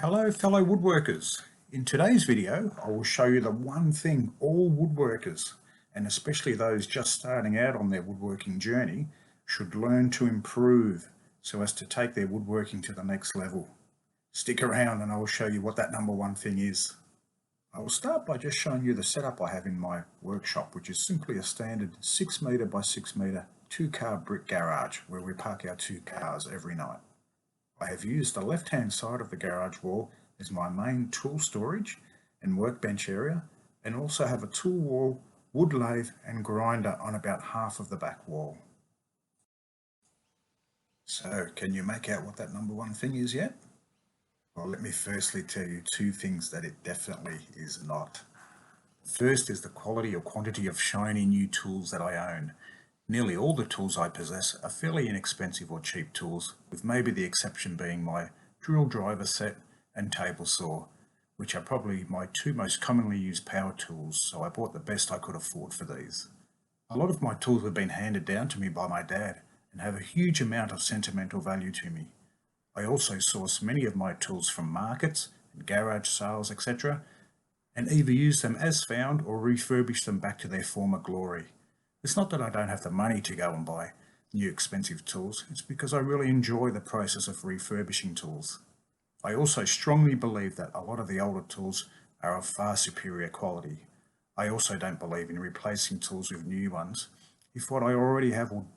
Hello fellow woodworkers. In today's video I will show you the one thing all woodworkers, and especially those just starting out on their woodworking journey, should learn to improve so as to take their woodworking to the next level. Stick around and I will show you what that number one thing is. I will start by just showing you the setup I have in my workshop, which is simply a standard 6 metre by 6 metre 2-car brick garage where we park our 2 cars every night. I have used the left-hand side of the garage wall as my main tool storage and workbench area, and also have a tool wall, wood lathe and grinder on about half of the back wall. So, can you make out what that number one thing is yet? Well, let me firstly tell you two things that it definitely is not. First is the quality or quantity of shiny new tools that I own. Nearly all the tools I possess are fairly inexpensive or cheap tools, with maybe the exception being my drill driver set and table saw, which are probably my two most commonly used power tools, so I bought the best I could afford for these. A lot of my tools have been handed down to me by my dad and have a huge amount of sentimental value to me. I also source many of my tools from markets and garage sales, etc., and either use them as found or refurbish them back to their former glory. It's not that I don't have the money to go and buy new expensive tools, it's because I really enjoy the process of refurbishing tools. I also strongly believe that a lot of the older tools are of far superior quality. I also don't believe in replacing tools with new ones if what I already have will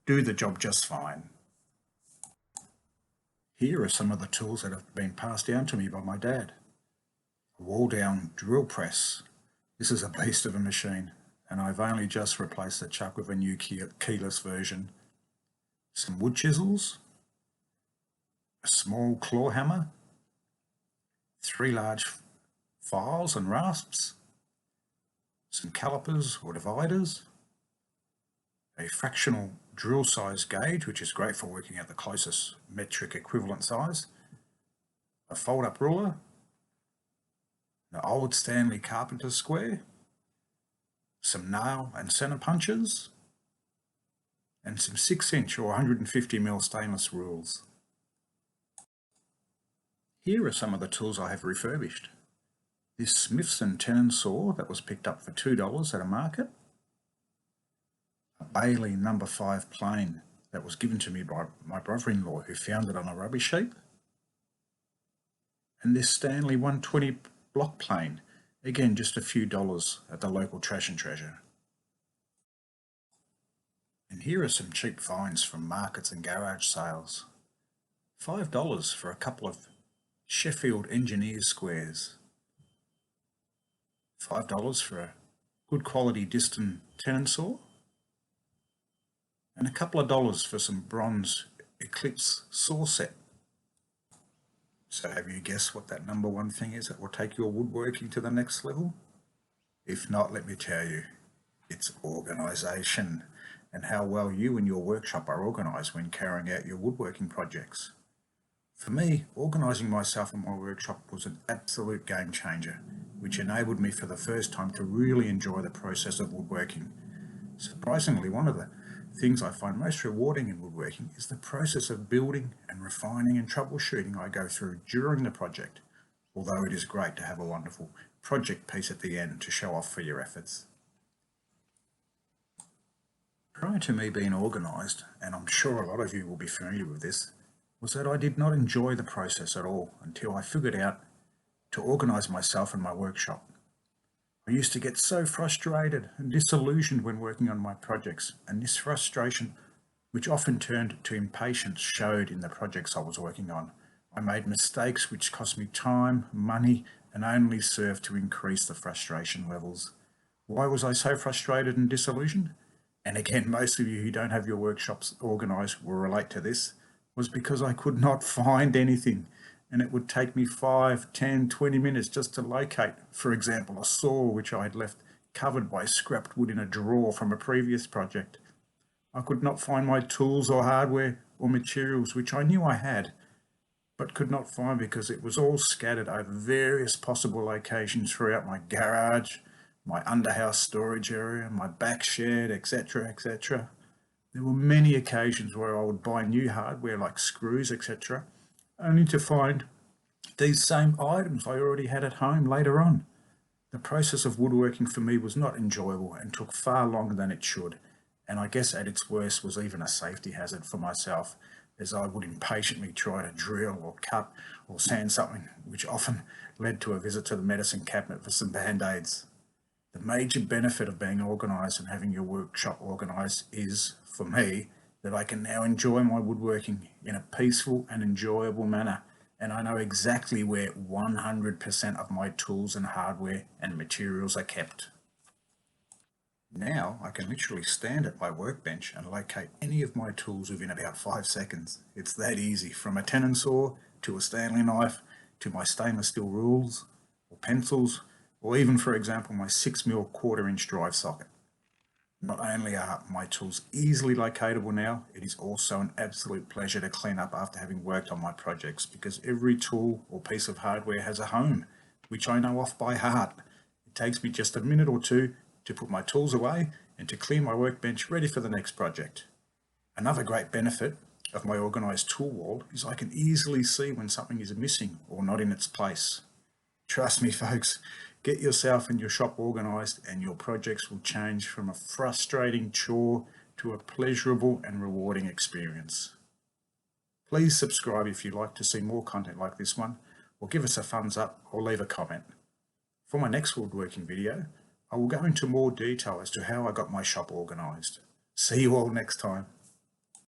do the job just fine. Here are some of the tools that have been passed down to me by my dad. A wall-down drill press. This is a beast of a machine, and I've only just replaced the chuck with a new keyless version. Some wood chisels, a small claw hammer, 3 large files and rasps, some calipers or dividers, a fractional drill size gauge, which is great for working out the closest metric equivalent size, a fold-up ruler, an old Stanley carpenter square, some nail and centre punches, and some 6-inch or 150mm stainless rules. Here are some of the tools I have refurbished. This Smith's tenon saw that was picked up for $2 at a market, a Bailey No. 5 plane that was given to me by my brother-in-law who found it on a rubbish heap, and this Stanley 120 block plane, again just a few dollars at the local Trash and Treasure. And here are some cheap finds from markets and garage sales. $5 for a couple of Sheffield Engineers squares. $5 for a good quality Diston tenon saw. And a couple of dollars for some bronze Eclipse saw set. So have you guessed what that number one thing is that will take your woodworking to the next level? If not, let me tell you, it's organisation, and how well you and your workshop are organised when carrying out your woodworking projects. For me, organising myself in my workshop was an absolute game changer, which enabled me for the first time to really enjoy the process of woodworking. Surprisingly, one of the things I find most rewarding in woodworking is the process of building and refining and troubleshooting I go through during the project, although it is great to have a wonderful project piece at the end to show off for your efforts. Prior to me being organised, and I'm sure a lot of you will be familiar with this, was that I did not enjoy the process at all until I figured out to organise myself in my workshop. I used to get so frustrated and disillusioned when working on my projects, and this frustration, which often turned to impatience, showed in the projects I was working on. I made mistakes which cost me time, money, and only served to increase the frustration levels. Why was I so frustrated and disillusioned? And again, most of you who don't have your workshops organised will relate to this, was because I could not find anything, and it would take me 5, 10, 20 minutes just to locate, for example, a saw which I had left covered by scrapped wood in a drawer from a previous project. I could not find my tools or hardware or materials which I knew I had, but could not find because it was all scattered over various possible locations throughout my garage, my underhouse storage area, my back shed, etc., etc. There were many occasions where I would buy new hardware like screws, etc., only to find these same items I already had at home later on. The process of woodworking for me was not enjoyable and took far longer than it should, and I guess at its worst was even a safety hazard for myself, as I would impatiently try to drill or cut or sand something, which often led to a visit to the medicine cabinet for some band-aids. The major benefit of being organised and having your workshop organised is, for me, that I can now enjoy my woodworking in a peaceful and enjoyable manner, and I know exactly where 100% of my tools and hardware and materials are kept. Now I can literally stand at my workbench and locate any of my tools within about 5 seconds. It's that easy, from a tenon saw to a Stanley knife to my stainless steel rules or pencils, or even, for example, my 6mm 1/4" drive socket. Not only are my tools easily locatable now, it is also an absolute pleasure to clean up after having worked on my projects, because every tool or piece of hardware has a home, which I know off by heart. It takes me just a minute or two to put my tools away and to clear my workbench ready for the next project. Another great benefit of my organised tool wall is I can easily see when something is missing or not in its place. Trust me, folks, get yourself and your shop organised and your projects will change from a frustrating chore to a pleasurable and rewarding experience. Please subscribe if you'd like to see more content like this one, or give us a thumbs up or leave a comment. For my next woodworking video, I will go into more detail as to how I got my shop organised. See you all next time.